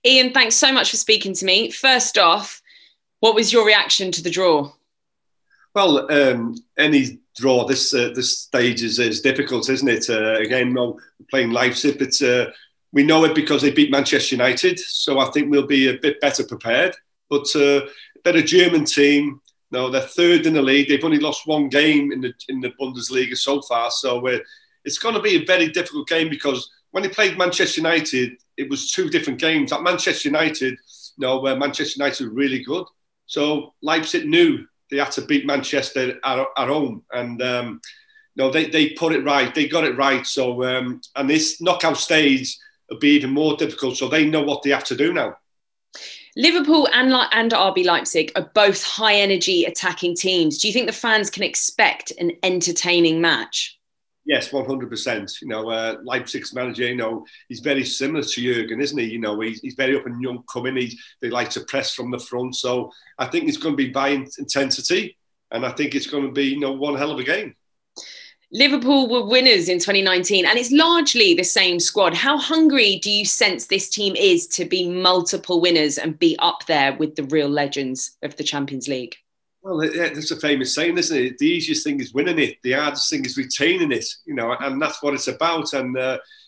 Ian, thanks so much for speaking to me. First off, what was your reaction to the draw? Well, any draw this stage is difficult, isn't it? Again, no, playing Leipzig, but we know it because they beat Manchester United, so I think we'll be a bit better prepared. But they're a German team. No, they're third in the league. They've only lost one game in the Bundesliga so far, so it's going to be a very difficult game because when they played Manchester United, it was two different games. At Manchester United, where Manchester United were really good, so Leipzig knew they had to beat Manchester at home, and they put it right. They got it right. So and this knockout stage will be even more difficult. So they know what they have to do now. Liverpool and RB Leipzig are both high energy attacking teams. Do you think the fans can expect an entertaining match? Yes, 100%. Leipzig's manager, he's very similar to Jurgen, isn't he? He's very up and young coming. They like to press from the front. So I think it's going to be by intensity. And I think it's going to be, one hell of a game. Liverpool were winners in 2019, and it's largely the same squad. How hungry do you sense this team is to be multiple winners and be up there with the real legends of the Champions League? Well, it's a famous saying, isn't it? The easiest thing is winning it. The hardest thing is retaining it, and that's what it's about. And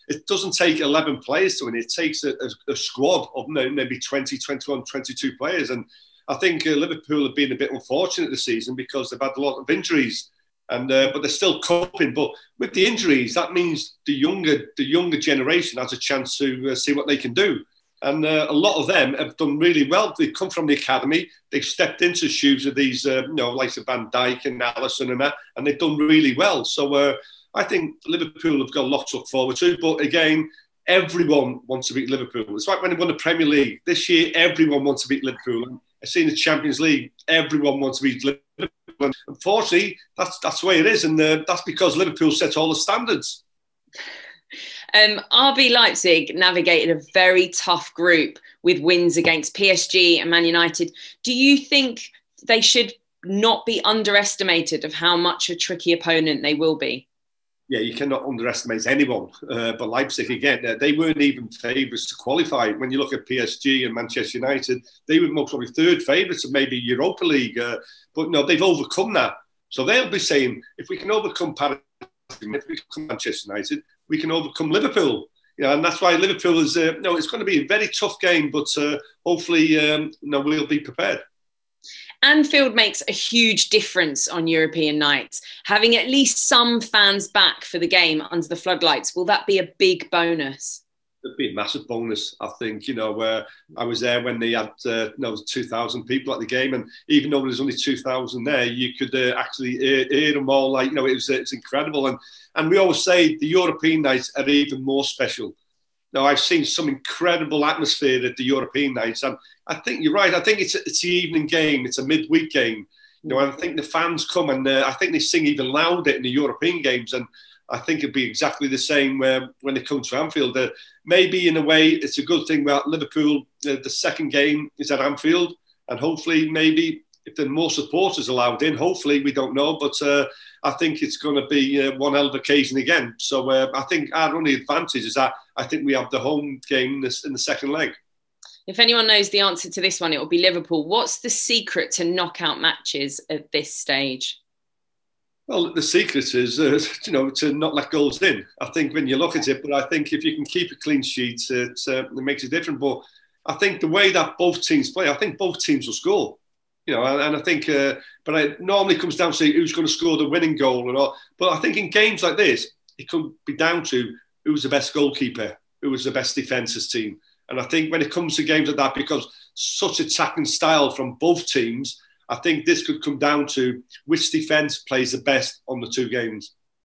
it doesn't take 11 players to win. It takes a squad of maybe 20, 21, 22 players. And I think Liverpool have been a bit unfortunate this season because they've had a lot of injuries. But they're still coping. But with the injuries, that means the younger generation has a chance to see what they can do. And a lot of them have done really well. They've come from the academy. They've stepped into the shoes of these, like Van Dijk and Alisson and that, and they've done really well. So I think Liverpool have got a lot to look forward to. But again, everyone wants to beat Liverpool. It's like when they won the Premier League. This year, everyone wants to beat Liverpool. And I've seen the Champions League, everyone wants to beat Liverpool. And unfortunately, that's the way it is. And that's because Liverpool set all the standards. RB Leipzig navigated a very tough group with wins against PSG and Man United. Do you think they should not be underestimated of how much a tricky opponent they will be? Yeah, you cannot underestimate anyone. But Leipzig, again, they weren't even favourites to qualify. When you look at PSG and Manchester United, they were most probably third favourites of maybe Europa League. But no, they've overcome that. So they'll be saying, if we can overcome Paris, if we can overcome Manchester United, we can overcome Liverpool. And that's why Liverpool is, it's going to be a very tough game, but hopefully, we'll be prepared. Anfield makes a huge difference on European nights. Having at least some fans back for the game under the floodlights, will that be a big bonus? It'd be a massive bonus, I think. I was there when they had 2,000 people at the game, and even though there was only 2,000 there, you could actually hear them all. It's incredible. And we always say the European nights are even more special. Now, I've seen some incredible atmosphere at the European nights, and I think you're right. I think it's the evening game. It's a midweek game. I think the fans come, and I think they sing even louder in the European games. And I think it'd be exactly the same when they come to Anfield. Maybe in a way, it's a good thing about Liverpool. The second game is at Anfield, and hopefully, maybe if there are more supporters allowed in, hopefully, we don't know, but I think it's going to be one hell of an occasion again. So I think our only advantage is that I think we have the home game in the second leg. If anyone knows the answer to this one, it will be Liverpool. What's the secret to knockout matches at this stage? Well, the secret is, to not let goals in. I think when you look at it, but I think if you can keep a clean sheet, it makes a difference. But I think the way that both teams play, I think both teams will score. And I think, but it normally comes down to who's going to score the winning goal and all. But I think in games like this, it could be down to who's the best goalkeeper, who was the best defences team. And I think when it comes to games like that, because such attacking style from both teams, I think this could come down to which defence plays the best on the two games.